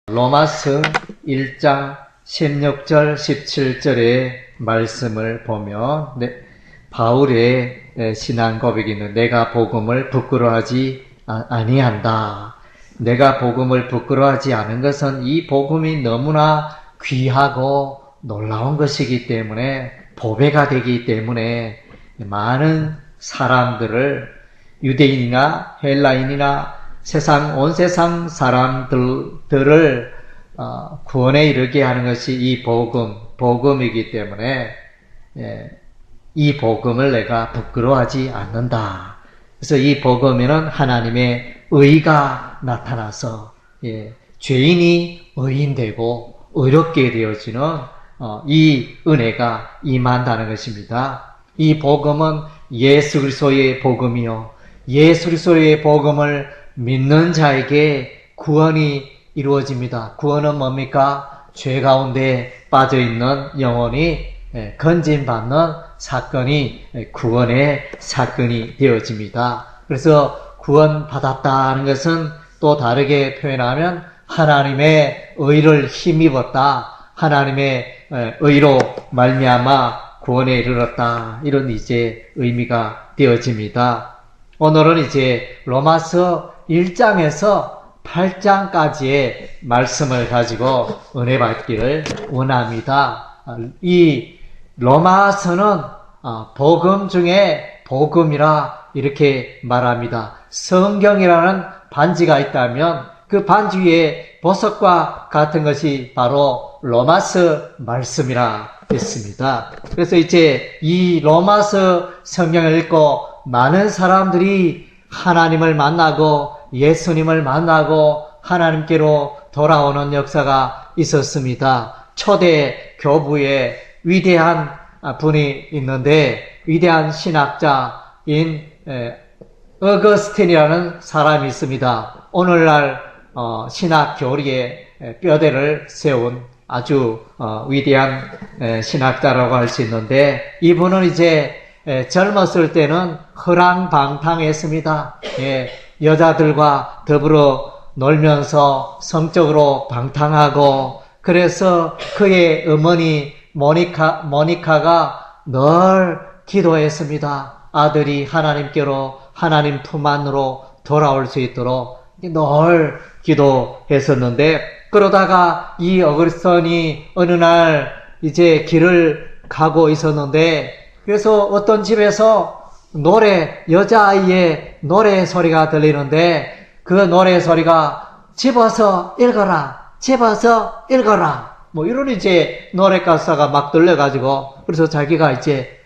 로마서 1장 16절 17절의 말씀을 보면 바울의 신앙 고백이 있는 내가 복음을 부끄러워하지 아니한다. 내가 복음을 부끄러워하지 않은 것은 이 복음이 너무나 귀하고 놀라운 것이기 때문에, 보배가 되기 때문에 많은 사람들을, 유대인이나 헬라인이나 온 세상 사람들을 구원에 이르게 하는 것이 이 복음이기 때문에 이 복음을 내가 부끄러워하지 않는다. 그래서 이 복음에는 하나님의 의가 나타나서 죄인이 의인되고 의롭게 되어지는 이 은혜가 임한다는 것입니다. 이 복음은 예수 그리스도의 복음이요, 예수 그리스도의 복음을 믿는 자에게 구원이 이루어집니다. 구원은 뭡니까? 죄 가운데 빠져있는 영혼이 건진받는 사건이 구원의 사건이 되어집니다. 그래서 구원받았다는 것은 또 다르게 표현하면 하나님의 의를 힘입었다, 하나님의 의로 말미암아 구원에 이르렀다, 이런 이제 의미가 되어집니다. 오늘은 이제 로마서 1장에서 8장까지의 말씀을 가지고 은혜 받기를 원합니다. 이 로마서는 복음 중에 복음이라 이렇게 말합니다. 성경이라는 반지가 있다면 그 반지 위에 보석과 같은 것이 바로 로마서 말씀이라 했습니다. 그래서 이제 이 로마서 성경을 읽고 많은 사람들이 하나님을 만나고 예수님을 만나고 하나님께로 돌아오는 역사가 있었습니다. 초대 교부에 위대한 분이 있는데, 위대한 신학자인 어거스틴이라는 사람이 있습니다. 오늘날 신학 교리의 뼈대를 세운 아주 위대한 신학자라고 할 수 있는데, 이분은 이제 젊었을 때는 허랑방탕했습니다. 여자들과 더불어 놀면서 성적으로 방탕하고, 그래서 그의 어머니 모니카가 늘 기도했습니다. 아들이 하나님께로, 하나님 품 안으로 돌아올 수 있도록 늘 기도했었는데, 그러다가 이 어거스틴이 어느 날 이제 길을 가고 있었는데, 그래서 어떤 집에서 여자아이의 노래 소리가 들리는데, 그 노래 소리가 집어서 읽어라, 뭐 이런 이제 노래 가사가 막 들려가지고, 그래서 자기가 이제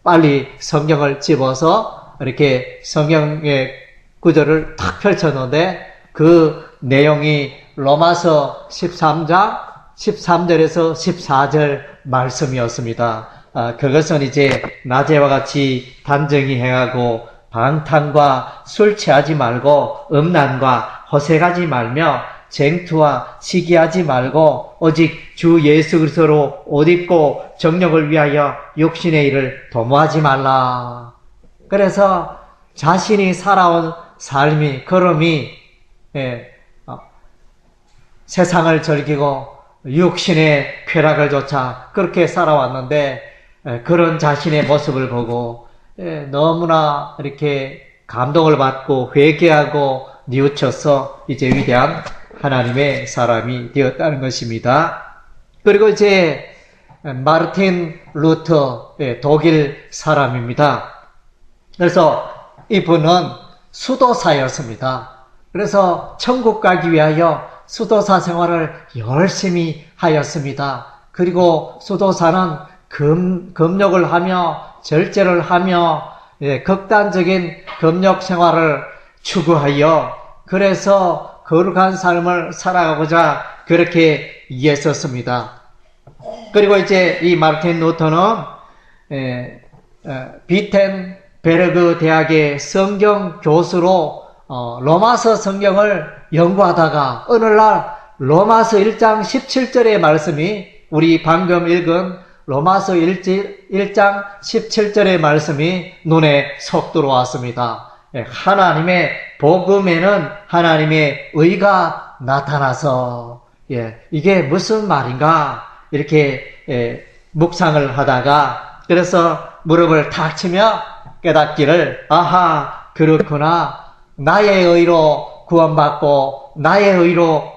빨리 성경을 집어서 이렇게 성경의 구절을 탁 펼쳤는데, 그 내용이 로마서 13장 13절에서 14절 말씀이었습니다. 그것은 이제 낮에와 같이 단정히 행하고 방탕과 술 취하지 말고 음란과 허색하지 말며 쟁투와 시기하지 말고 오직 주 예수 그리스도로 옷 입고 정욕을 위하여 육신의 일을 도모하지 말라. 그래서 자신이 살아온 삶이, 걸음이 세상을 즐기고 육신의 쾌락을 쫓아 그렇게 살아왔는데, 그런 자신의 모습을 보고 너무나 이렇게 감동을 받고 회개하고 뉘우쳐서 이제 위대한 하나님의 사람이 되었다는 것입니다. 그리고 이제 마르틴 루터, 독일 사람입니다. 그래서 이분은 수도사였습니다. 그래서 천국 가기 위하여 수도사 생활을 열심히 하였습니다. 그리고 수도사는 금욕을 하며 절제를 하며 극단적인 금욕 생활을 추구하여, 그래서 거룩한 삶을 살아가고자 그렇게 애썼습니다. 그리고 이제 이 마르틴 루터는 비텐베르그 대학의 성경 교수로 로마서 성경을 연구하다가 어느 날 로마서 1장 17절의 말씀이, 우리 방금 읽은 로마서 1장 17절의 말씀이 눈에 쏙 들어왔습니다. 하나님의 복음에는 하나님의 의가 나타나서 예, 이게 무슨 말인가 이렇게 묵상을 하다가 그래서 무릎을 탁 치며 깨닫기를 아하 그렇구나 나의 의로 구원받고 나의 의로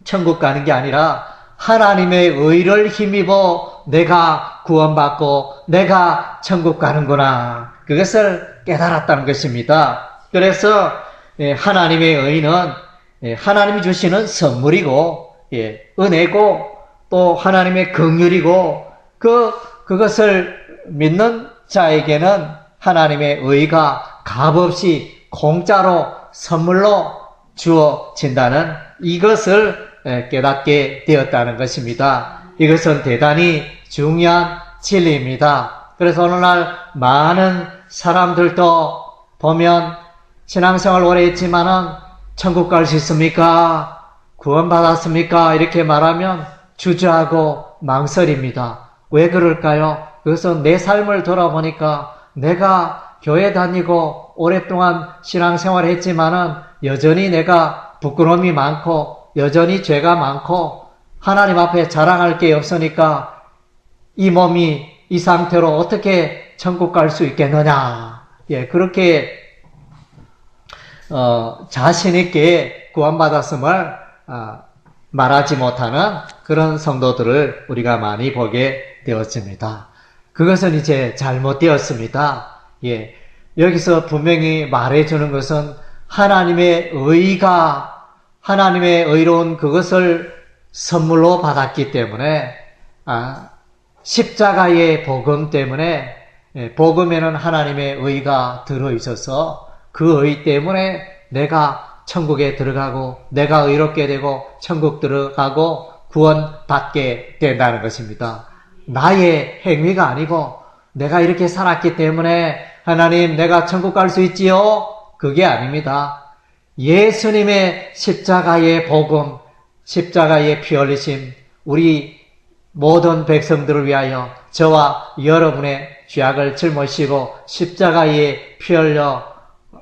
천국 가는 게 아니라 하나님의 의를 힘입어 내가 구원받고 내가 천국 가는구나 그것을 깨달았다는 것입니다. 그래서 하나님의 의는 하나님이 주시는 선물이고 은혜고 또 하나님의 긍휼이고 그것을 믿는 자에게는 하나님의 의가 값없이 공짜로 선물로 주어진다는 이것을 깨닫게 되었다는 것입니다. 이것은 대단히 중요한 진리입니다. 그래서 오늘날 많은 사람들도 보면 신앙생활 오래 했지만은 천국 갈 수 있습니까? 구원받았습니까? 이렇게 말하면 주저하고 망설입니다. 왜 그럴까요? 그것은 내 삶을 돌아보니까 내가 교회 다니고 오랫동안 신앙생활 했지만은 여전히 내가 부끄러움이 많고 여전히 죄가 많고 하나님 앞에 자랑할 게 없으니까 이 몸이 이 상태로 어떻게 천국 갈 수 있겠느냐. 그렇게 자신 있게 구원받았음을 말하지 못하는 그런 성도들을 우리가 많이 보게 되었습니다. 그것은 이제 잘못되었습니다. 여기서 분명히 말해주는 것은 하나님의 의로운 그것을 선물로 받았기 때문에 십자가의 복음 때문에 복음에는 하나님의 의가 들어있어서 그 의 때문에 내가 천국에 들어가고 내가 의롭게 되고 천국 들어가고 구원받게 된다는 것입니다. 나의 행위가 아니고 내가 이렇게 살았기 때문에 하나님 내가 천국 갈 수 있지요? 그게 아닙니다. 예수님의 십자가의 복음, 십자가의 피 흘리심, 우리 모든 백성들을 위하여 저와 여러분의 죄악을 짊어지고 십자가에 피 흘려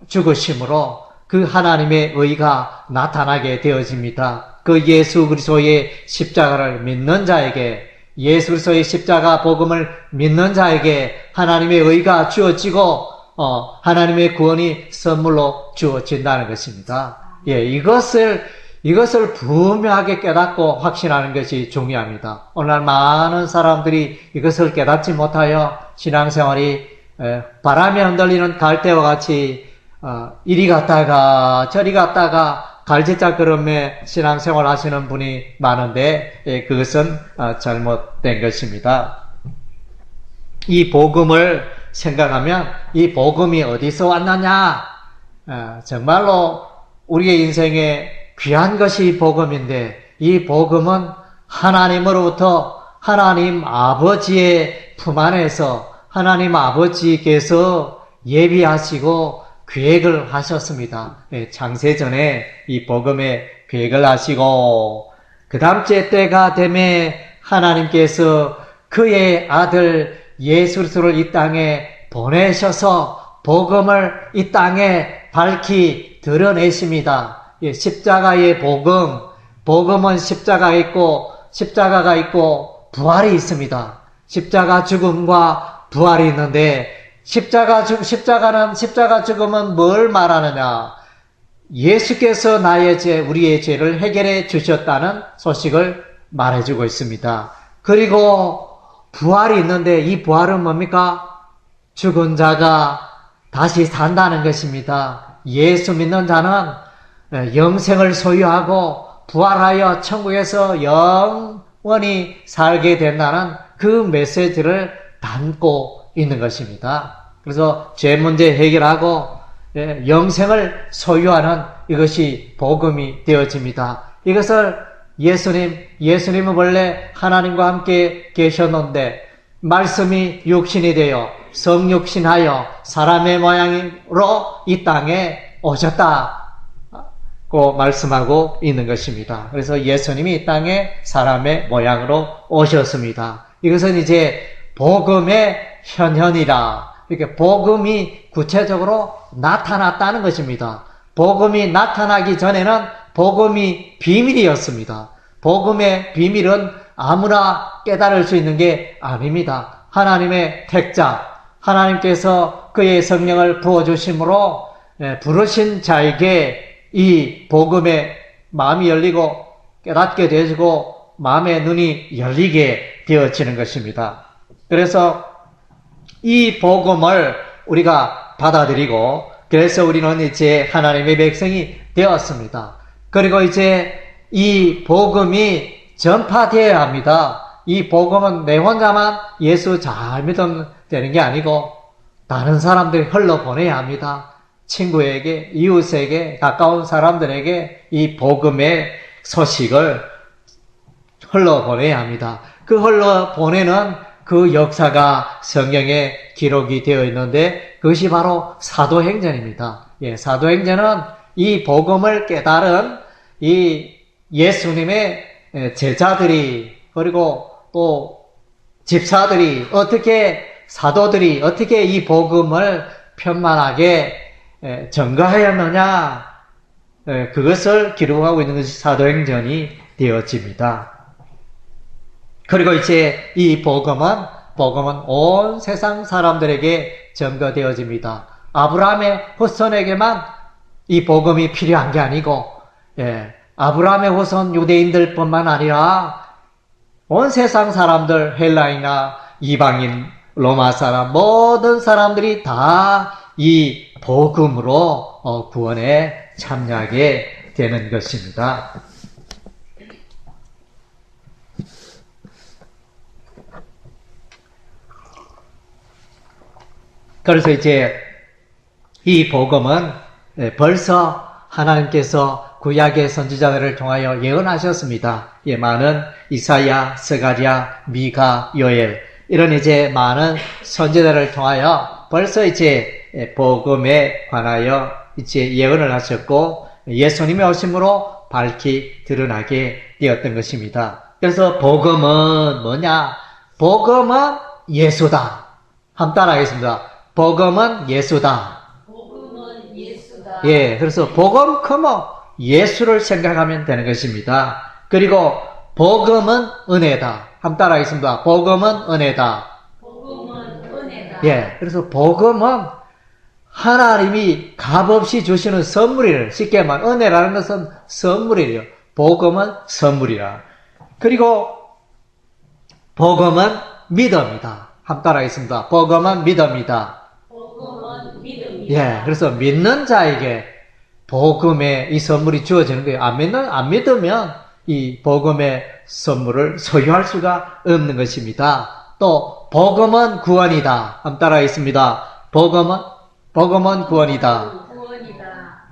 죽으심으로 그 하나님의 의가 나타나게 되어집니다. 그 예수 그리스도의 십자가를 믿는 자에게 예수 그리스도의 십자가 복음을 믿는 자에게 하나님의 의가 주어지고 하나님의 구원이 선물로 주어진다는 것입니다. 이것을 분명하게 깨닫고 확신하는 것이 중요합니다. 오늘 많은 사람들이 이것을 깨닫지 못하여 신앙생활이 바람에 흔들리는 갈대와 같이 이리 갔다가 저리 갔다가 갈지짝걸음에 신앙생활 하시는 분이 많은데 그것은 잘못된 것입니다. 이 복음을 생각하면 이 복음이 어디서 왔느냐? 정말로 우리의 인생에 귀한 것이 복음인데 이 복음은 하나님으로부터 하나님 아버지의 품 안에서 하나님 아버지께서 예비하시고 계획을 하셨습니다. 창세전에 이 복음의 계획을 하시고 그 다음째 때가 되매 하나님께서 그의 아들 예수 그리스도를 이 땅에 보내셔서 복음을 이 땅에 밝히 드러내십니다. 십자가의 복음은 십자가가 있고 부활이 있습니다. 십자가 죽음과 부활이 있는데 십자가 죽음은 뭘 말하느냐? 예수께서 우리의 죄를 해결해 주셨다는 소식을 말해주고 있습니다. 그리고 부활이 있는데 이 부활은 뭡니까? 죽은 자가 다시 산다는 것입니다. 예수 믿는 자는 영생을 소유하고 부활하여 천국에서 영원히 살게 된다는 그 메시지를 담고 있는 것입니다. 그래서 죄 문제 해결하고 영생을 소유하는 이것이 복음이 되어집니다. 이것을 예수님은 원래 하나님과 함께 계셨는데 말씀이 육신이 되어 성육신하여 사람의 모양으로 이 땅에 오셨다고 말씀하고 있는 것입니다. 그래서 예수님이 이 땅에 사람의 모양으로 오셨습니다. 이것은 이제 복음의 현현이라 이렇게 복음이 구체적으로 나타났다는 것입니다. 복음이 나타나기 전에는 복음이 비밀이었습니다. 복음의 비밀은 아무나 깨달을 수 있는 게 아닙니다. 하나님의 택자, 하나님께서 그의 성령을 부어주심으로 부르신 자에게 이 복음의 마음이 열리고 깨닫게 되어지고 마음의 눈이 열리게 되어지는 것입니다. 그래서 이 복음을 우리가 받아들이고 그래서 우리는 이제 하나님의 백성이 되었습니다. 그리고 이제 이 복음이 전파되어야 합니다. 이 복음은 내 혼자만 예수 잘 믿으면 되는 게 아니고 다른 사람들이 흘러보내야 합니다. 친구에게, 이웃에게, 가까운 사람들에게 이 복음의 소식을 흘러보내야 합니다. 그 흘러보내는 그 역사가 성경에 기록이 되어 있는데 그것이 바로 사도행전입니다. 예, 사도행전은 이 복음을 깨달은 이 예수님의 제자들이 그리고 또 집사들이 사도들이 어떻게 이 복음을 편만하게 전가하였느냐 그것을 기록하고 있는 것이 사도행전이 되어집니다. 그리고 이제 이 복음은 온 세상 사람들에게 전가되어집니다. 아브라함의 후손에게만 이 복음이 필요한 게 아니고 아브라함의 후손 유대인들뿐만 아니라 온 세상 사람들 헬라인이나 이방인 로마 사람 모든 사람들이 다 이 복음으로 구원에 참여하게 되는 것입니다. 그래서 이제 이 복음은 벌써 하나님께서 구약의 선지자들을 통하여 예언하셨습니다. 많은 이사야, 스가랴, 미가, 요엘 이런 이제 많은 선지자들을 통하여 벌써 이제 복음에 관하여 이제 예언을 하셨고 예수님의 오심으로 밝히 드러나게 되었던 것입니다. 그래서 복음은 뭐냐? 복음은 예수다. 한번 따라하겠습니다. 복음은 예수다. 복음은 예수다. 예, 그래서 복음 크면 예수를 생각하면 되는 것입니다. 그리고 복음은 은혜다. 한번 따라하겠습니다. 복음은 은혜다. 복음은 은혜다. 예, 그래서 복음은 하나님이 값없이 주시는 선물이래요. 쉽게 말하면 은혜라는 것은 선물이래요. 복음은 선물이라. 그리고 복음은 믿음이다. 한번 따라하겠습니다. 복음은 믿음이다. 복음은 믿음이다. 예, 그래서 믿는 자에게 복음의 이 선물이 주어지는 거예요. 안 믿으면 이 복음의 선물을 소유할 수가 없는 것입니다. 또 복음은 구원이다. 한번 따라하겠습니다. 복음은 구원이다. 구원이다.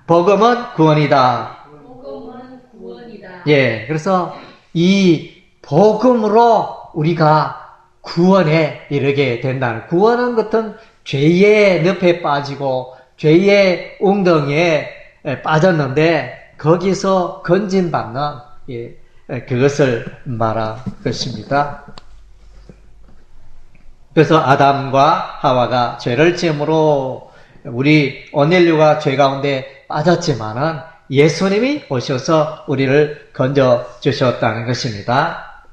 복음은 구원이다. 복음은 구원이다. 예, 그래서 이 복음으로 우리가 구원에 이르게 된다는, 구원은 같은 죄의 늪에 빠지고 죄의 웅덩이에 빠졌는데 거기서 건진받는 그것을 말한 것입니다. 그래서 아담과 하와가 죄를 지음으로 우리 온 인류가 죄 가운데 빠졌지만은 예수님이 오셔서 우리를 건져 주셨다는 것입니다.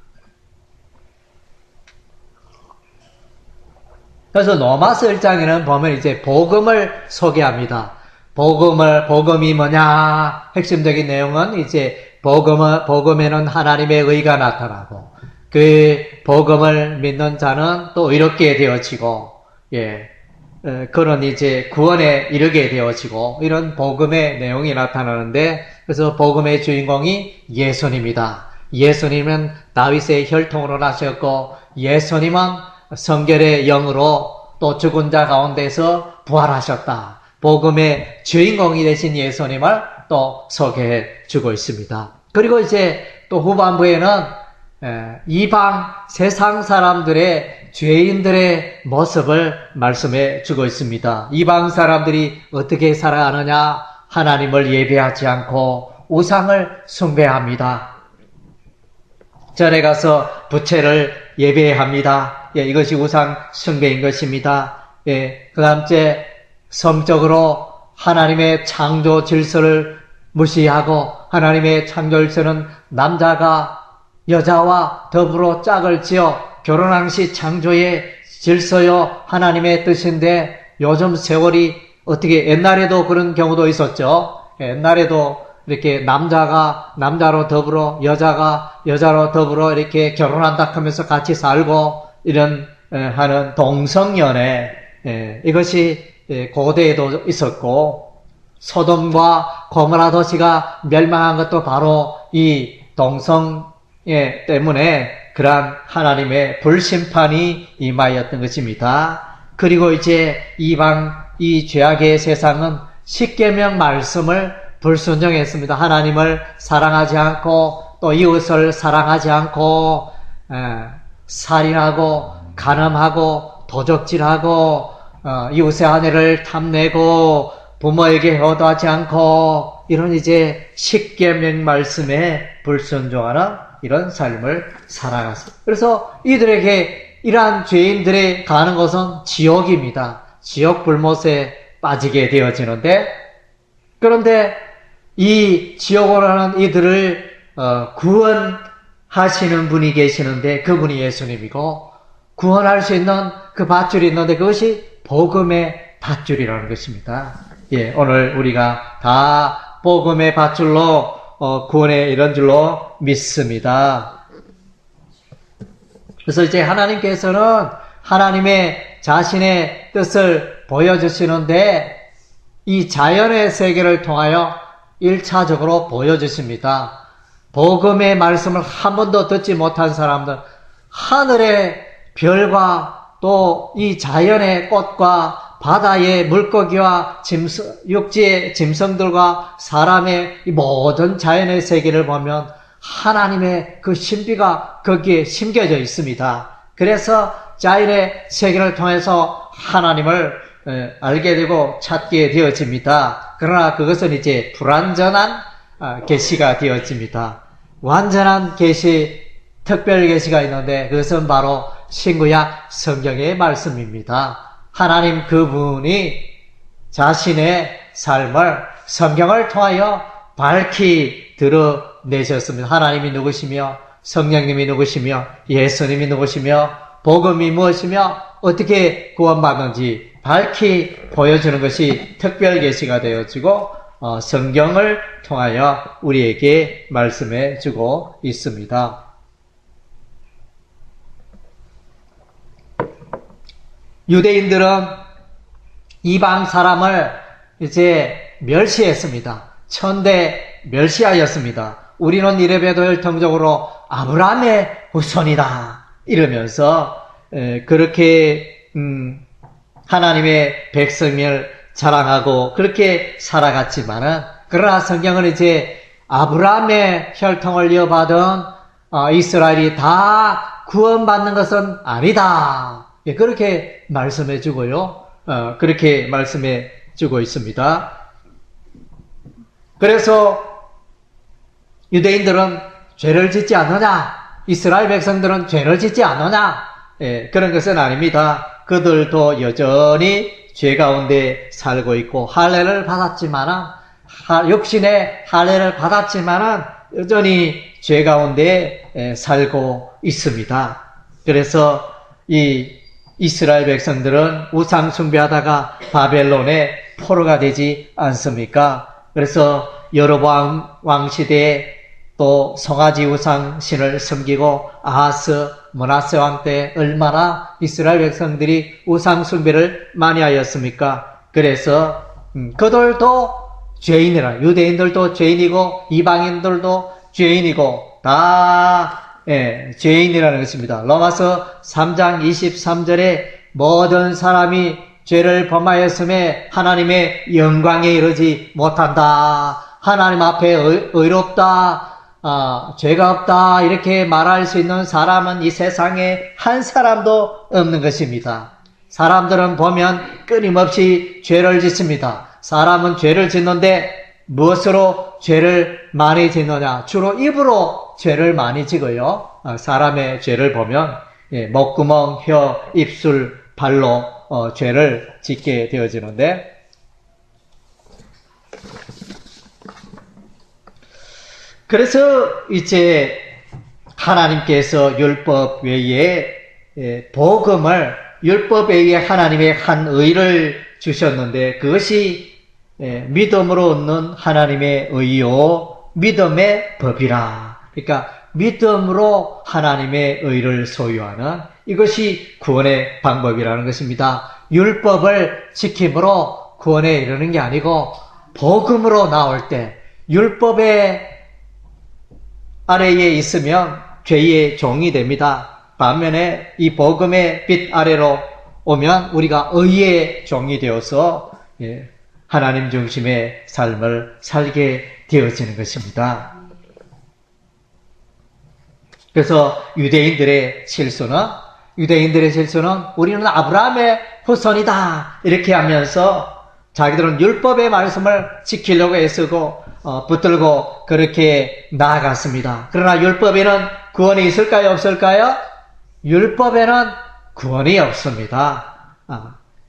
그래서 로마서 1장에는 보면 이제 복음을 소개합니다. 복음이 뭐냐? 핵심적인 내용은 이제 복음에는 하나님의 의가 나타나고 그 복음을 믿는 자는 또 의롭게 되어지고 그런 이제 구원에 이르게 되어지고 이런 복음의 내용이 나타나는데 그래서 복음의 주인공이 예수님이다. 예수님은 다윗의 혈통으로 나셨고 예수님은 성결의 영으로 또 죽은 자 가운데서 부활하셨다. 복음의 주인공이 되신 예수님을 또 소개해 주고 있습니다. 그리고 이제 또 후반부에는 이방 세상 사람들의 죄인들의 모습을 말씀해 주고 있습니다. 이방 사람들이 어떻게 살아가느냐? 하나님을 예배하지 않고 우상을 숭배합니다. 절에 가서 부채를 예배합니다. 이것이 우상 숭배인 것입니다. 그 다음째 성적으로 하나님의 창조 질서를 무시하고 하나님의 창조 질서는 남자가 여자와 더불어 짝을 지어 결혼한 것이 창조의 질서요 하나님의 뜻인데 요즘 세월이 어떻게 옛날에도 그런 경우도 있었죠. 옛날에도 이렇게 남자가 남자로 더불어 여자가 여자로 더불어 이렇게 결혼한다 하면서 같이 살고 이런 하는 동성연애 이것이 고대에도 있었고 소돔과 고모라 도시가 멸망한 것도 바로 이 동성애 때문에 그러한 하나님의 불심판이 임하였던 것입니다. 그리고 이제 이방 이 죄악의 세상은 십계명 말씀을 불순종했습니다. 하나님을 사랑하지 않고 또 이웃을 사랑하지 않고 살인하고 간음하고 도적질하고 이웃의 아내를 탐내고 부모에게 효도하지 않고 이런 이제 십계명 말씀에 불순종하는 이런 삶을 살아갔습니다. 그래서 이들에게 이러한 죄인들이 가는 곳은 지옥입니다. 지옥 불못에 빠지게 되어지는데 그런데 이 지옥으로 하는 이들을 구원하시는 분이 계시는데 그분이 예수님이고 구원할 수 있는 그 밧줄이 있는데 그것이 복음의 밧줄이라는 것입니다. 예, 오늘 우리가 다 복음의 밧줄로 구원에 이런 줄로 믿습니다. 그래서 이제 하나님께서는 하나님의 자신의 뜻을 보여주시는데 이 자연의 세계를 통하여 1차적으로 보여주십니다. 복음의 말씀을 한 번도 듣지 못한 사람들, 하늘의 별과 또 이 자연의 꽃과 바다의 물고기와 육지의 짐승들과 사람의 이 모든 자연의 세계를 보면 하나님의 그 신비가 거기에 심겨져 있습니다. 그래서 자연의 세계를 통해서 하나님을 알게 되고 찾게 되어집니다. 그러나 그것은 이제 불완전한 계시가 되어집니다. 완전한 계시, 특별 계시가 있는데 그것은 바로 신구약 성경의 말씀입니다. 하나님 그분이 자신의 삶을 성경을 통하여 밝히 드러내셨습니다. 하나님이 누구시며 성령님이 누구시며 예수님이 누구시며 복음이 무엇이며 어떻게 구원받는지 밝히 보여주는 것이 특별 계시가 되어지고 성경을 통하여 우리에게 말씀해 주고 있습니다. 유대인들은 이방 사람을 이제 멸시했습니다. 천대 멸시하였습니다. 우리는 이래봬도 혈통적으로 아브라함의 후손이다 이러면서 그렇게 하나님의 백성을 자랑하고 그렇게 살아갔지만은 그러나 성경은 이제 아브라함의 혈통을 이어받은 이스라엘이 다 구원받는 것은 아니다. 그렇게 말씀해 주고요. 그렇게 말씀해 주고 있습니다. 그래서 유대인들은 죄를 짓지 않느냐? 이스라엘 백성들은 죄를 짓지 않느냐? 그런 것은 아닙니다. 그들도 여전히 죄 가운데 살고 있고 할례를 받았지만은 육신의 할례를 받았지만은 여전히 죄 가운데 살고 있습니다. 그래서 이 이스라엘 백성들은 우상 숭배하다가 바벨론의 포로가 되지 않습니까? 그래서 여로보암 왕 시대에 또 송아지 우상 신을 섬기고 아하스 므낫세 왕 때 얼마나 이스라엘 백성들이 우상 숭배를 많이 하였습니까? 그래서 그들도 죄인이라, 유대인들도 죄인이고 이방인들도 죄인이고 다 죄인이라는 것입니다. 로마서 3장 23절에 모든 사람이 죄를 범하였음에 하나님의 영광에 이르지 못한다. 하나님 앞에 의롭다. 죄가 없다. 이렇게 말할 수 있는 사람은 이 세상에 한 사람도 없는 것입니다. 사람들은 보면 끊임없이 죄를 짓습니다. 사람은 죄를 짓는데 무엇으로 죄를 많이 짓느냐? 주로 입으로 죄를 많이 지고요. 사람의 죄를 보면 목구멍, 혀, 입술, 발로 죄를 짓게 되어지는데 그래서 이제 하나님께서 율법 외에 복음을 율법 외에 하나님의 한 의를 주셨는데 그것이 믿음으로 얻는 하나님의 의요 믿음의 법이라. 그러니까 믿음으로 하나님의 의를 소유하는 이것이 구원의 방법이라는 것입니다. 율법을 지킴으로 구원에 이르는 게 아니고 복음으로 나올 때 율법의 아래에 있으면 죄의 종이 됩니다. 반면에 이 복음의 빛 아래로 오면 우리가 의의 종이 되어서 하나님 중심의 삶을 살게 되어지는 것입니다. 그래서 유대인들의 실수는 우리는 아브라함의 후손이다 이렇게 하면서 자기들은 율법의 말씀을 지키려고 애쓰고 붙들고 그렇게 나아갔습니다. 그러나 율법에는 구원이 있을까요? 없을까요? 율법에는 구원이 없습니다.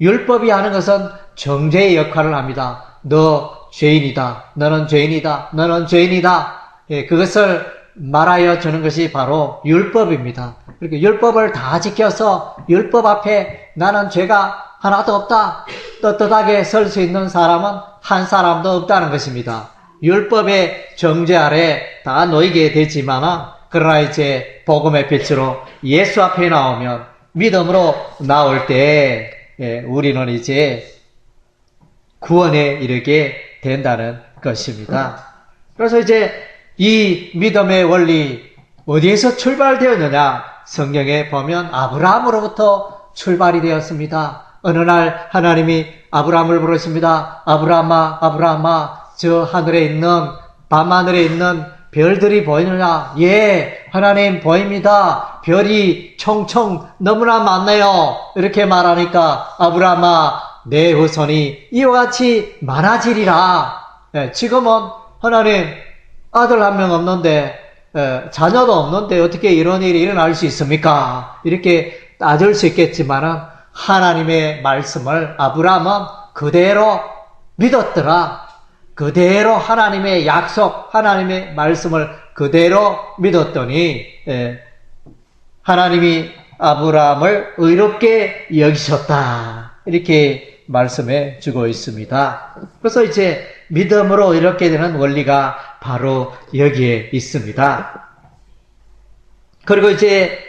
율법이 하는 것은 정죄의 역할을 합니다. 너 죄인이다. 너는 죄인이다. 너는 죄인이다. 그것을 말하여 주는 것이 바로 율법입니다. 그러니까 율법을 다 지켜서 율법 앞에 나는 죄가 하나도 없다. 떳떳하게 설 수 있는 사람은 한 사람도 없다는 것입니다. 율법의 정죄 아래 다 놓이게 되지만 그러나 이제 복음의 빛으로 예수 앞에 나오면 믿음으로 나올 때 우리는 이제 구원에 이르게 된다는 것입니다. 그래서 이제 이 믿음의 원리 어디에서 출발되었느냐? 성경에 보면 아브라함으로부터 출발이 되었습니다. 어느 날 하나님이 아브라함을 부르십니다. 아브라함아, 아브라함아, 저 하늘에 있는 밤하늘에 있는 별들이 보이느냐? 예, 하나님 보입니다. 별이 총총 너무나 많네요. 이렇게 말하니까 아브라함아, 내 후손이 이와 같이 많아지리라. 지금은 하나님 아들 한 명 없는데 자녀도 없는데 어떻게 이런 일이 일어날 수 있습니까? 이렇게 따질 수 있겠지만은 하나님의 말씀을 아브라함은 그대로 믿었더라. 그대로 하나님의 약속, 하나님의 말씀을 그대로 믿었더니 하나님이 아브라함을 의롭게 여기셨다. 이렇게 말씀해 주고 있습니다. 그래서 이제 믿음으로 이렇게 되는 원리가 바로 여기에 있습니다. 그리고 이제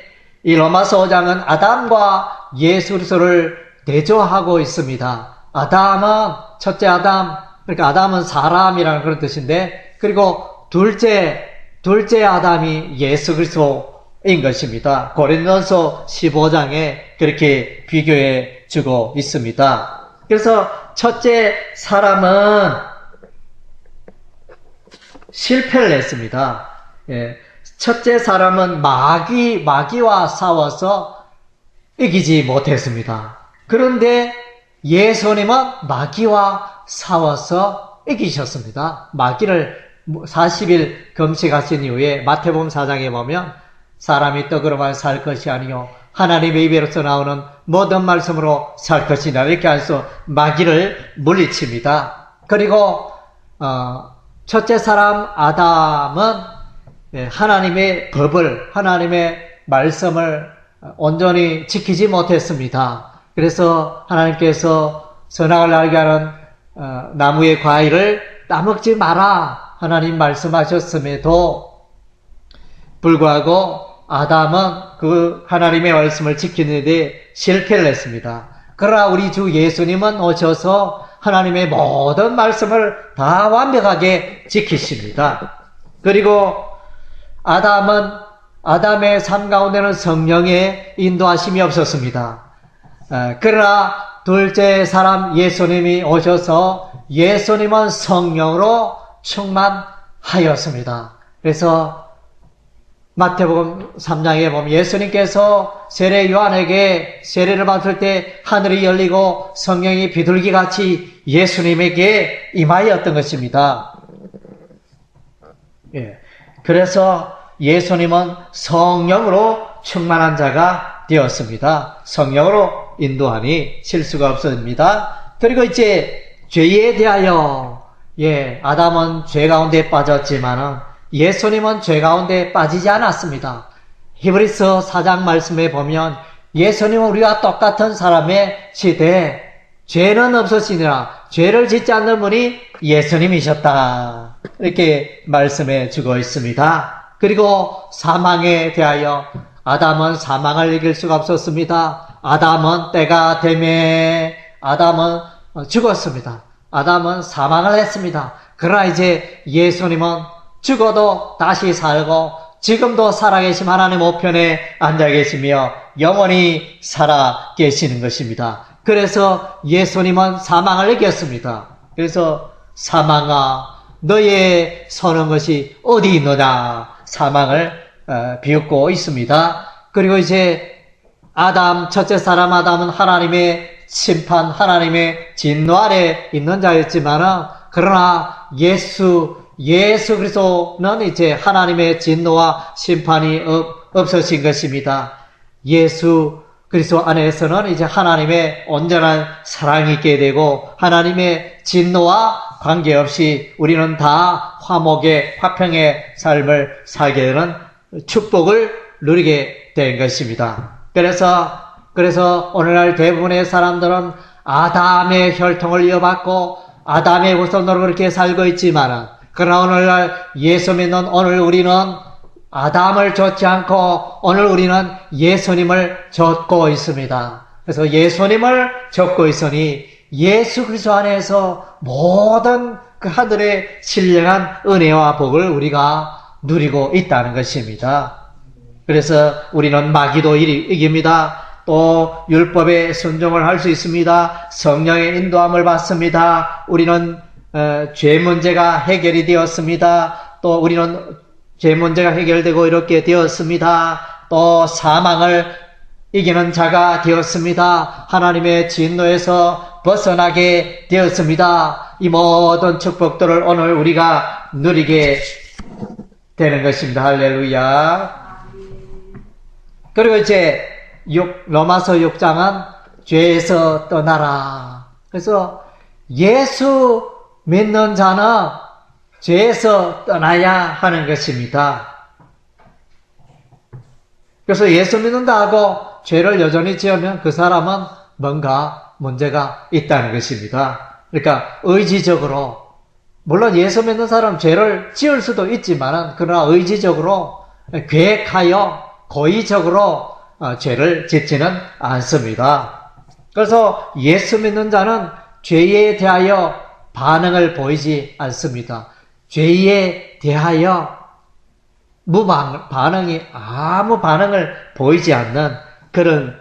이 로마서 5장은 아담과 예수 그리스도를 대조하고 있습니다. 아담은 첫째 아담, 그러니까 아담은 사람이라는 그런 뜻인데, 그리고 둘째 아담이 예수 그리스도인 것입니다. 고린도서 15장에 그렇게 비교해 주고 있습니다. 그래서 첫째 사람은 실패를 했습니다. 첫째 사람은 마귀와 싸워서 이기지 못했습니다. 그런데 예수님은 마귀와 싸워서 이기셨습니다. 마귀를 40일 금식하신 이후에 마태복음 4장에 보면 사람이 떡으로만 살 것이 아니요 하나님의 입에로서 나오는 모든 말씀으로 살 것이다. 이렇게 해서 마귀를 물리칩니다. 그리고 첫째 사람 아담은 하나님의 법을, 하나님의 말씀을 온전히 지키지 못했습니다. 그래서 하나님께서 선악을 알게 하는 나무의 과일을 따먹지 마라 하나님 말씀하셨음에도 불구하고 아담은 그 하나님의 말씀을 지키는 데 실패를 했습니다. 그러나 우리 주 예수님은 오셔서 하나님의 모든 말씀을 다 완벽하게 지키십니다. 그리고 아담의 삶 가운데는 성령의 인도하심이 없었습니다. 그러나 둘째 사람 예수님이 오셔서 예수님은 성령으로 충만하였습니다. 그래서 마태복음 3장에 보면 예수님께서 세례 요한에게 세례를 받을 때 하늘이 열리고 성령이 비둘기같이 예수님에게 임하였던 것입니다. 그래서 예수님은 성령으로 충만한 자가 되었습니다. 성령으로 인도하니 실수가 없습니다. 그리고 이제 죄에 대하여 아담은 죄 가운데 빠졌지만은 예수님은 죄 가운데 빠지지 않았습니다. 히브리서 4장 말씀에 보면 예수님은 우리와 똑같은 사람의 시대에 죄는 없으시니라 죄를 짓지 않는 분이 예수님이셨다. 이렇게 말씀해 주고 있습니다. 그리고 사망에 대하여 아담은 사망을 이길 수가 없었습니다. 아담은 때가 되매 아담은 죽었습니다. 아담은 사망을 했습니다. 그러나 이제 예수님은 죽어도 다시 살고 지금도 살아계신 하나님 우편에 앉아 계시며 영원히 살아 계시는 것입니다. 그래서 예수님은 사망을 이겼습니다. 그래서 사망아 너의 서는 것이 어디 있느냐 사망을 비웃고 있습니다. 그리고 이제 아담 첫째 사람 아담은 하나님의 심판 하나님의 진노 아래 있는 자였지만 그러나 예수 그리스도는 이제 하나님의 진노와 심판이 없어진 것입니다. 예수 그리스도 안에서는 이제 하나님의 온전한 사랑이 있게 되고 하나님의 진노와 관계없이 우리는 다 화목의 화평의 삶을 살게 되는 축복을 누리게 된 것입니다. 그래서 오늘날 대부분의 사람들은 아담의 혈통을 이어받고 아담의 후손으로 그렇게 살고 있지만 그러나 오늘날 예수 믿는 오늘 우리는 아담을 좇지 않고 오늘 우리는 예수님을 좇고 있습니다. 그래서 예수님을 좇고 있으니 예수 그리스도 안에서 모든 그 하늘의 신령한 은혜와 복을 우리가 누리고 있다는 것입니다. 그래서 우리는 마귀도 이깁니다. 또 율법에 순종을 할 수 있습니다. 성령의 인도함을 받습니다. 우리는 죄 문제가 해결이 되었습니다. 또 우리는 죄 문제가 해결되고 이렇게 되었습니다. 또 사망을 이기는 자가 되었습니다. 하나님의 진노에서 벗어나게 되었습니다. 이 모든 축복들을 오늘 우리가 누리게 되는 것입니다. 할렐루야. 그리고 이제 로마서 6장은 죄에서 떠나라. 그래서 예수 믿는 자는 죄에서 떠나야 하는 것입니다. 그래서 예수 믿는다 하고 죄를 여전히 지으면 그 사람은 뭔가 문제가 있다는 것입니다. 그러니까 의지적으로 물론 예수 믿는 사람은 죄를 지을 수도 있지만 그러나 의지적으로 계획하여 고의적으로 죄를 짓지는 않습니다. 그래서 예수 믿는 자는 죄에 대하여 반응을 보이지 않습니다. 죄에 대하여 아무 반응을 보이지 않는 그런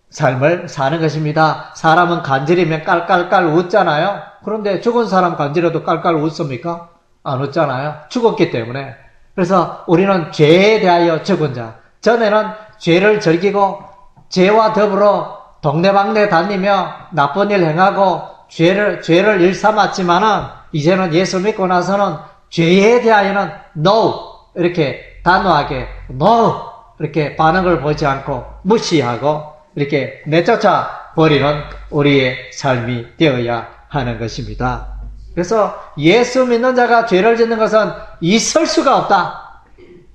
삶을 사는 것입니다. 사람은 간지리면 깔깔깔 웃잖아요. 그런데 죽은 사람 간지려도 깔깔 웃습니까? 안 웃잖아요. 죽었기 때문에. 그래서 우리는 죄에 대하여 죽은 자. 전에는 죄를 즐기고 죄와 더불어 동네방네 다니며 나쁜 일 행하고 죄를 일삼았지만은 이제는 예수 믿고 나서는 죄에 대하여는 no 이렇게 단호하게 no 이렇게 반응을 보지 않고 무시하고 이렇게 내쫓아 버리는 우리의 삶이 되어야 하는 것입니다. 그래서 예수 믿는 자가 죄를 짓는 것은 있을 수가 없다.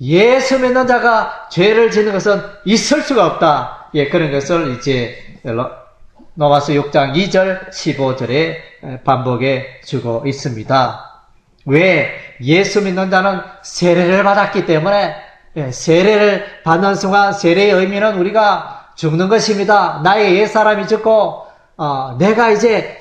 예수 믿는 자가 죄를 짓는 것은 있을 수가 없다. 예, 그런 것을 이제 로마서 6장 2절 15절에 반복해 주고 있습니다. 왜? 예수 믿는 자는 세례를 받았기 때문에 세례를 받는 순간 세례의 의미는 우리가 죽는 것입니다. 나의 옛사람이 죽고 내가 이제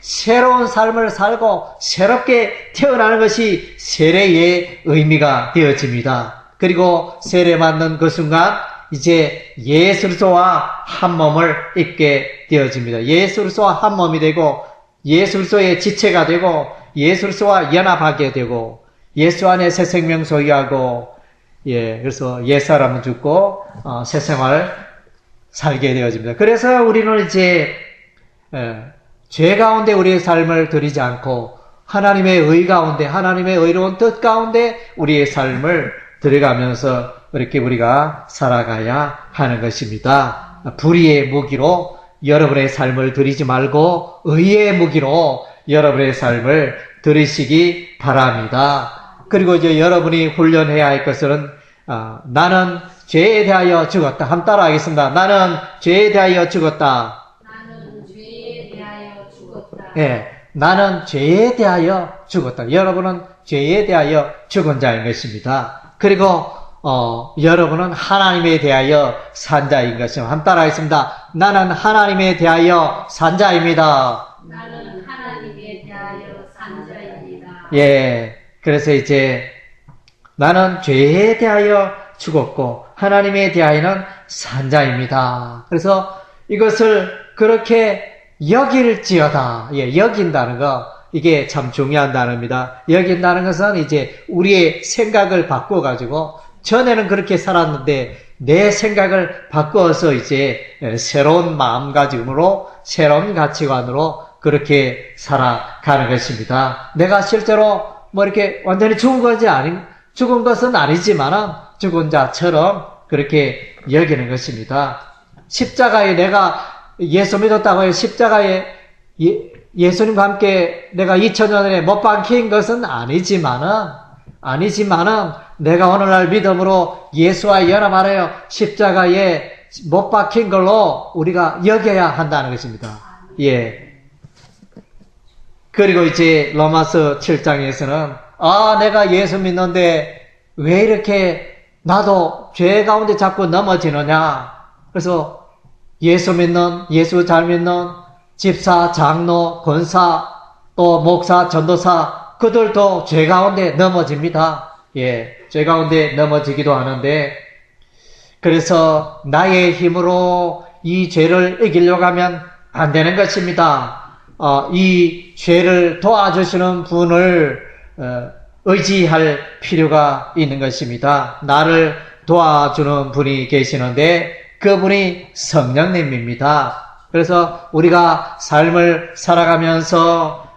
새로운 삶을 살고 새롭게 태어나는 것이 세례의 의미가 되어집니다. 그리고 세례 받는 그 순간 이제 예수 그리스도와 한 몸을 입게 되어집니다. 예수 그리스도와 한 몸이 되고 예수 그리스도의 지체가 되고 예수 그리스도와 연합하게 되고 예수 안에 새 생명 소유하고 그래서 옛사람은 죽고 새 생활을 살게 되어집니다. 그래서 우리는 이제 죄 가운데 우리의 삶을 드리지 않고 하나님의 의 가운데 하나님의 의로운 뜻 가운데 우리의 삶을 들어가면서 이렇게 우리가 살아가야 하는 것입니다. 불의의 무기로 여러분의 삶을 드리지 말고 의의 무기로 여러분의 삶을 들으시기 바랍니다. 그리고 이제 여러분이 훈련해야 할 것은 나는 죄에 대하여 죽었다. 한번 따라하겠습니다. 나는 죄에 대하여 죽었다. 나는 죄에 대하여 죽었다. 예, 나는 죄에 대하여 죽었다. 여러분은 죄에 대하여 죽은 자인 것입니다. 그리고 여러분은 하나님에 대하여 산 자인 것입니다. 한번 따라하겠습니다. 나는 하나님에 대하여 산 자입니다. 나는 하나님에 대하여 산 자입니다. 예, 그래서 이제 나는 죄에 대하여 죽었고 하나님에 대하여는 산 자입니다. 그래서 이것을 그렇게 여길지어다. 예, 여긴다는 거 이게 참 중요한 단어입니다. 여긴다는 것은 이제 우리의 생각을 바꿔가지고 전에는 그렇게 살았는데 내 생각을 바꿔서 이제 새로운 마음가짐으로 새로운 가치관으로 그렇게 살아가는 것입니다. 내가 실제로 뭐 이렇게 완전히 죽은 것은 아니지만은 죽은 자처럼 그렇게 여기는 것입니다. 십자가에 내가 예수 믿었다고 해서 십자가에 예수님과 함께 내가 2000년 전에 못 박힌 것은 아니지만은 내가 오늘날 믿음으로 예수와 연합하여 십자가에 못 박힌 걸로 우리가 여겨야 한다는 것입니다. 예. 그리고 이제 로마서 7장에서는 내가 예수 믿는데 왜 이렇게 나도 죄 가운데 자꾸 넘어지느냐. 그래서 예수 잘 믿는 집사, 장로, 권사, 또 목사, 전도사 그들도 죄 가운데 넘어집니다. 예, 죄 가운데 넘어지기도 하는데 그래서 나의 힘으로 이 죄를 이기려고 하면 안 되는 것입니다. 이 죄를 도와주시는 분을 의지할 필요가 있는 것입니다. 나를 도와주는 분이 계시는데 그분이 성령님입니다. 그래서 우리가 삶을 살아가면서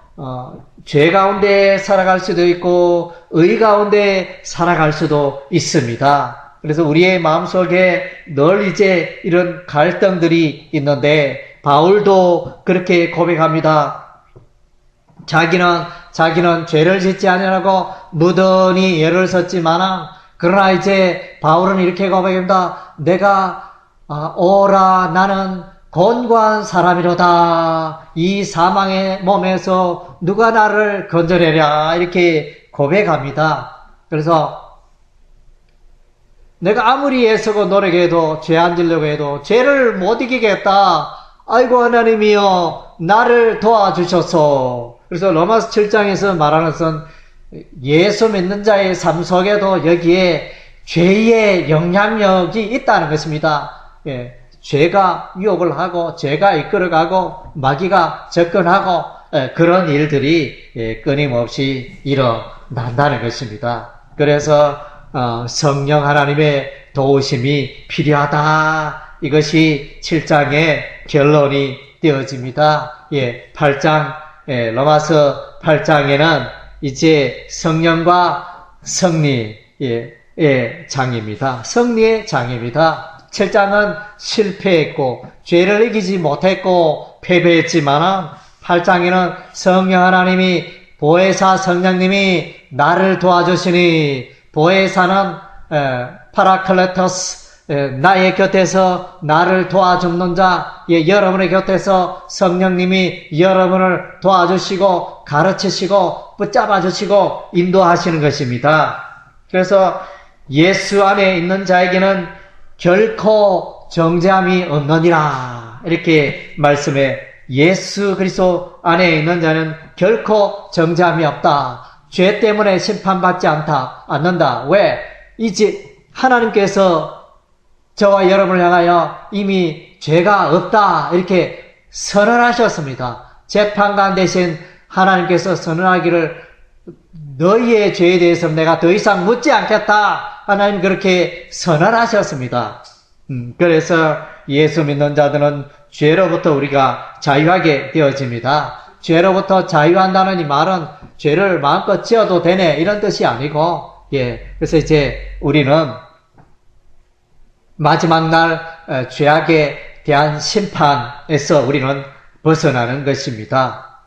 죄 가운데 살아갈 수도 있고 의 가운데 살아갈 수도 있습니다. 그래서 우리의 마음속에 늘 이제 이런 갈등들이 있는데 바울도 그렇게 고백합니다. 자기는 죄를 짓지 아니하고 무던히 예를 썼지만 그러나 이제 바울은 이렇게 고백합니다. 내가 오라 나는 곤고한 사람이로다. 이 사망의 몸에서 누가 나를 건져내랴 이렇게 고백합니다. 그래서 내가 아무리 애쓰고 노력해도 죄 안 지려고 해도 죄를 못 이기겠다. 아이고 하나님이여 나를 도와주셔서. 그래서 로마서 7장에서 말하는 것은 예수 믿는 자의 삶 속에도 여기에 죄의 영향력이 있다는 것입니다. 예, 죄가 유혹을 하고 죄가 이끌어가고 마귀가 접근하고 그런 일들이 끊임없이 일어난다는 것입니다. 그래서 성령 하나님의 도우심이 필요하다. 이것이 7장의 결론이 되어집니다. 예, 8장 로마서 8장에는 이제 성령과 승리의 장입니다. 승리의 장입니다. 7장은 실패했고 죄를 이기지 못했고 패배했지만 8장에는 성령 하나님이 보혜사 성령님이 나를 도와주시니 보혜사는 파라클레토스 나의 곁에서 나를 도와주는 자, 여러분의 곁에서 성령님이 여러분을 도와주시고 가르치시고 붙잡아주시고 인도하시는 것입니다. 그래서 예수 안에 있는 자에게는 결코 정죄함이 없느니라 이렇게 말씀해 예수 그리스도 안에 있는 자는 결코 정죄함이 없다. 죄 때문에 심판받지 않는다. 왜? 이제 하나님께서 저와 여러분을 향하여 이미 죄가 없다 이렇게 선언하셨습니다. 재판관 대신 하나님께서 선언하기를 너희의 죄에 대해서 내가 더 이상 묻지 않겠다. 하나님 그렇게 선언하셨습니다. 그래서 예수 믿는 자들은 죄로부터 우리가 자유하게 되어집니다. 죄로부터 자유한다는 이 말은 죄를 마음껏 지어도 되네 이런 뜻이 아니고 그래서 이제 우리는 마지막 날 죄악에 대한 심판에서 우리는 벗어나는 것입니다.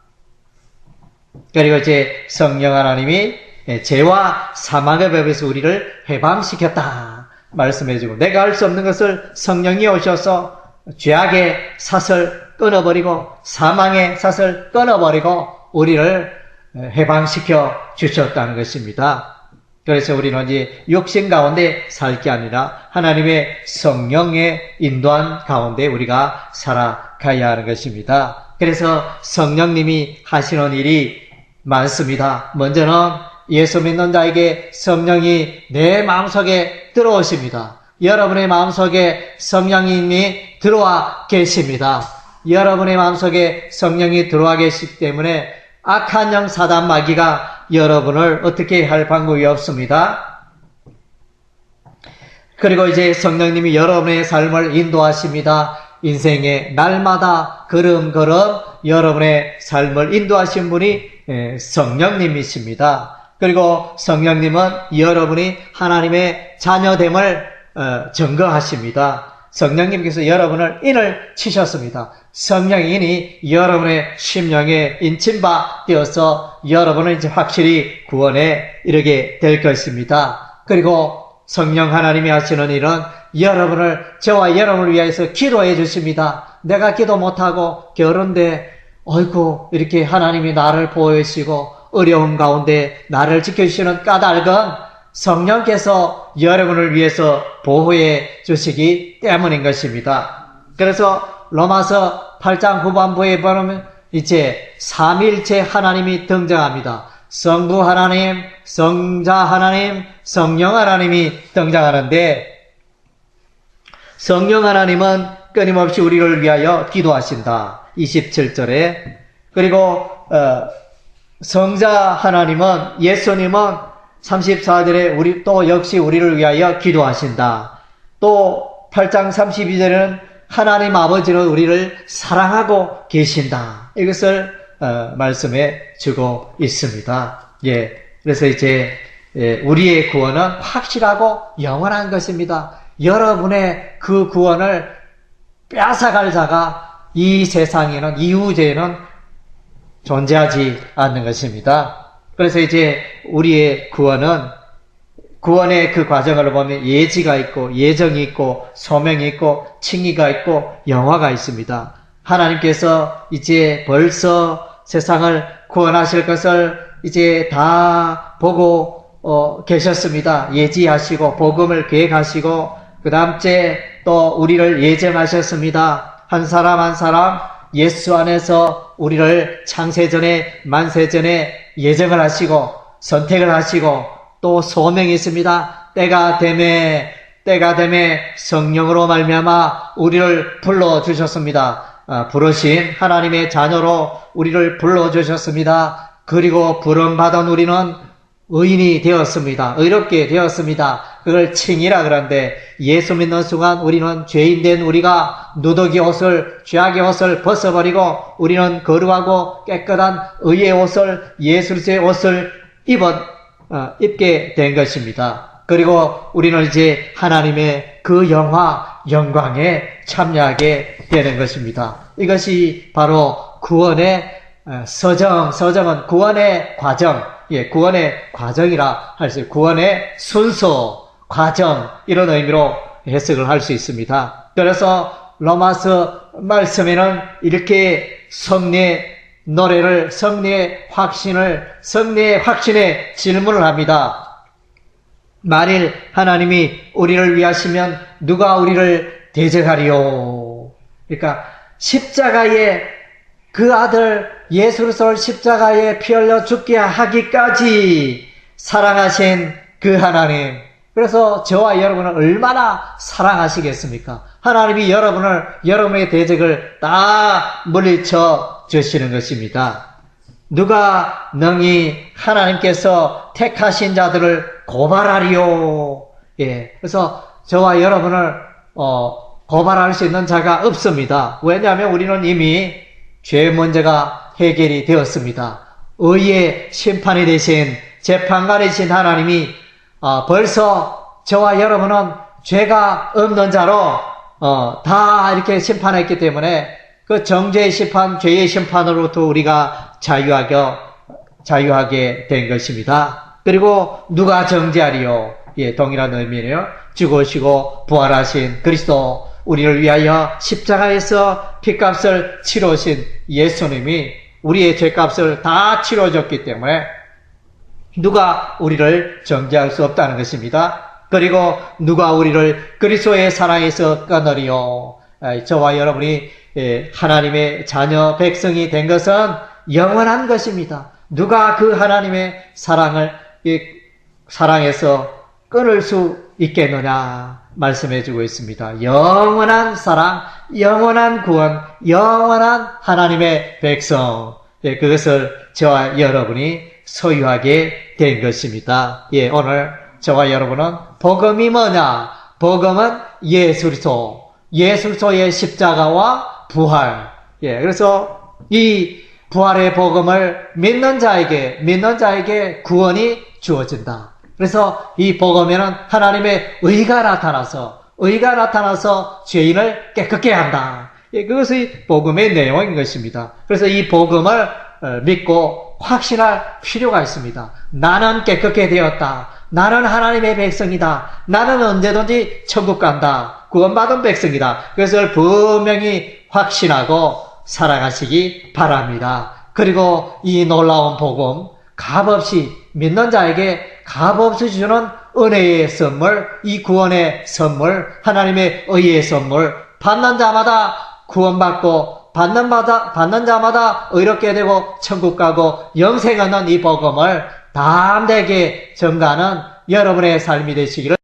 그리고 이제 성령 하나님이 죄와 사망의 법에서 우리를 해방시켰다. 말씀해주고, 내가 할 수 없는 것을 성령이 오셔서 죄악의 삿을 끊어버리고 사망의 삿을 끊어버리고 우리를 해방시켜 주셨다는 것입니다. 그래서 우리는 이제 육신 가운데 살 게 아니라 하나님의 성령의 인도한 가운데 우리가 살아가야 하는 것입니다. 그래서 성령님이 하시는 일이 많습니다. 먼저는 예수 믿는 자에게 성령이 내 마음속에 들어오십니다. 여러분의 마음속에 성령님이 들어와 계십니다. 여러분의 마음속에 성령이 들어와 계시기 때문에 악한 영 사단 마귀가 여러분을 어떻게 할 방법이 없습니다. 그리고 이제 성령님이 여러분의 삶을 인도하십니다. 인생의 날마다 걸음걸음 여러분의 삶을 인도하신 분이 성령님이십니다. 그리고 성령님은 여러분이 하나님의 자녀됨을 증거하십니다. 성령님께서 여러분을 인을 치셨습니다. 성령인이 여러분의 심령에 인친 바 되어서 여러분은 이제 확실히 구원에 이르게 될 것입니다. 그리고 성령 하나님이 하시는 일은 저와 여러분을 위해서 기도해 주십니다. 내가 기도 못하고 겨른데 어이구 이렇게 하나님이 나를 보호해 주시고 어려움 가운데 나를 지켜주시는 까닭은 성령께서 여러분을 위해서 보호해 주시기 때문인 것입니다. 그래서 로마서 8장 후반부에 보면 이제 삼위일체 하나님이 등장합니다. 성부 하나님, 성자 하나님, 성령 하나님이 등장하는데 성령 하나님은 끊임없이 우리를 위하여 기도하신다. 27절에 그리고 성자 하나님은 예수님은 34절에 또 역시 우리를 위하여 기도하신다. 또 8장 32절에는 하나님 아버지는 우리를 사랑하고 계신다. 이것을 말씀해 주고 있습니다. 예. 그래서 이제 우리의 구원은 확실하고 영원한 것입니다. 여러분의 그 구원을 뺏어갈 자가 이 세상에는 이 우주에는 존재하지 않는 것입니다. 그래서 이제 우리의 구원의 그 과정을 보면 예지가 있고 예정이 있고 소명이 있고 칭의가 있고 영화가 있습니다. 하나님께서 이제 벌써 세상을 구원하실 것을 이제 다 보고 계셨습니다. 예지하시고 복음을 계획하시고 그 다음째 또 우리를 예정하셨습니다. 한 사람 한 사람 예수 안에서 우리를 창세전에 만세전에 예정을 하시고 선택을 하시고 또 소명이 있습니다. 때가 되매 성령으로 말미암아 우리를 불러주셨습니다. 부르신 하나님의 자녀로 우리를 불러주셨습니다. 그리고 부름받은 우리는 의인이 되었습니다. 의롭게 되었습니다. 그걸 칭이라 그러는데 예수 믿는 순간 우리는 죄인된 우리가 누더기 옷을 죄악의 옷을 벗어버리고 우리는 거룩하고 깨끗한 의의 옷을 예수 그리스도의 옷을 입게 된 것입니다. 그리고 우리는 이제 하나님의 그 영광에 참여하게 되는 것입니다. 이것이 바로 구원의 서정은 구원의 과정, 구원의 과정이라 할 수 있어요. 구원의 순서, 과정, 이런 의미로 해석을 할 수 있습니다. 그래서 로마서 말씀에는 이렇게 성례의 노래를, 성례의 확신의 질문을 합니다. 만일 하나님이 우리를 위하시면 누가 우리를 대적하리요? 그러니까 십자가에 그 아들 예수 그리스도를 십자가에 피 흘려 죽게 하기까지 사랑하신 그 하나님. 그래서 저와 여러분을 얼마나 사랑하시겠습니까? 하나님이 여러분의 대적을 다 물리쳐 주시는 것입니다. 누가 능히 하나님께서 택하신 자들을 고발하리요? 그래서 저와 여러분을 고발할 수 있는 자가 없습니다. 왜냐하면 우리는 이미 죄 문제가 해결이 되었습니다. 의의 심판이 되신 재판관이신 하나님이 벌써 저와 여러분은 죄가 없는 자로 다 이렇게 심판했기 때문에 그 정죄의 심판, 죄의 심판으로부터 우리가 자유하게 된 것입니다. 그리고 누가 정죄하리요? 동일한 의미네요. 죽으시고 부활하신 그리스도, 우리를 위하여 십자가에서 핏값을 치르신 예수님이 우리의 죄값을 다 치러줬기 때문에 누가 우리를 정죄할 수 없다는 것입니다. 그리고 누가 우리를 그리스도의 사랑에서 끊으리요. 저와 여러분이 하나님의 자녀 백성이 된 것은 영원한 것입니다. 누가 그 하나님의 사랑에서 끊을 수 있겠느냐 말씀해주고 있습니다. 영원한 사랑, 영원한 구원, 영원한 하나님의 백성, 그것을 저와 여러분이 소유하게 된 것입니다. 오늘 저와 여러분은 복음이 뭐냐? 복음은 예수 그리스도의 십자가와 부활. 그래서 이 부활의 복음을 믿는 자에게 구원이 주어진다. 그래서 이 복음에는 하나님의 의가 나타나서 죄인을 깨끗게 한다. 그것이 복음의 내용인 것입니다. 그래서 이 복음을 믿고 확신할 필요가 있습니다. 나는 깨끗게 되었다. 나는 하나님의 백성이다. 나는 언제든지 천국 간다. 구원받은 백성이다. 그것을 분명히 확신하고 살아가시기 바랍니다. 그리고 이 놀라운 복음, 값없이 믿는 자에게 값없이 주는 은혜의 선물, 이 구원의 선물, 하나님의 의의 선물, 받는 자마다 구원받고 받는 자마다 의롭게 되고 천국 가고 영생 얻는 이 복음을 담대하게 전가하는 여러분의 삶이 되시기를